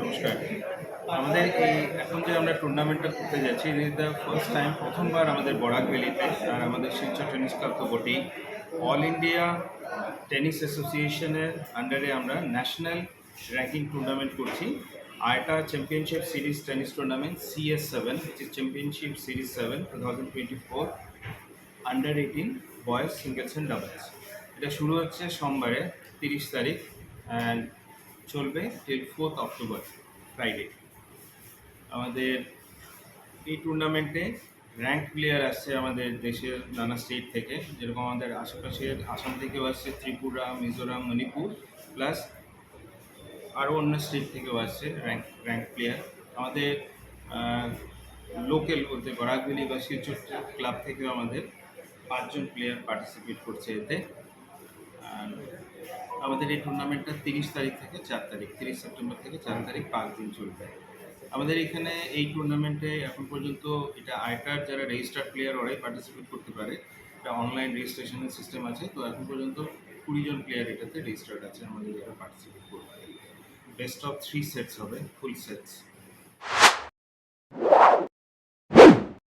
নমস্কার। আমাদের এই এখন যে আমরা টুর্নামেন্টটা করতে যাচ্ছি, this is the first time, প্রথমবার আমাদের বরাক ভ্যালিতে। আর আমাদের শিলচর টেনিস ক্লাব তো বটেই, অল ইন্ডিয়া টেনিস অ্যাসোসিয়েশনের আন্ডারে আমরা ন্যাশনাল র্যাঙ্কিং টুর্নামেন্ট করছি। আর এটা championship series tennis tournament CS7, which is championship series 7 2024 under 18 boys singles and doubles. এটা শুরু হচ্ছে সোমবারে 30 তারিখ অ্যান্ড চলবে টিল 4th অক্টোবর ফ্রাইডে। আমাদের এই টুর্নামেন্টে র্যাঙ্ক প্লেয়ার আসছে আমাদের দেশের নানা স্টেট থেকে, যেরকম আমাদের আশেপাশের আসাম থেকেও আসছে, ত্রিপুরা, মিজোরাম, মণিপুর, প্লাস আরও অন্য স্টেট থেকেও আসছে র্যাঙ্ক প্লেয়ার। আমাদের লোকাল বলতে বরাকভ্যালি বা শিলচর ক্লাব থেকেও আমাদের 5 জন প্লেয়ার পার্টিসিপেট করছে এতে। আমাদের এই টুর্নামেন্টটা 30 তারিখ থেকে 4 তারিখ, 30 সেপ্টেম্বর থেকে 4 তারিখ 5 দিন চলবে। আমাদের এখানে এই টুর্নামেন্টে এখন পর্যন্ত এটা আইটার যারা রেজিস্টার্ড প্লেয়ার ওরাই পার্টিসিপেট করতে পারে। এটা অনলাইন রেজিস্ট্রেশনের সিস্টেম আছে, তো এখন পর্যন্ত 20 জন প্লেয়ার এটাতে রেজিস্টার্ড আছে আমাদের যারা পার্টিসিপেট করবে। বেস্ট অফ 3 সেটস হবে, ফুল সেটস।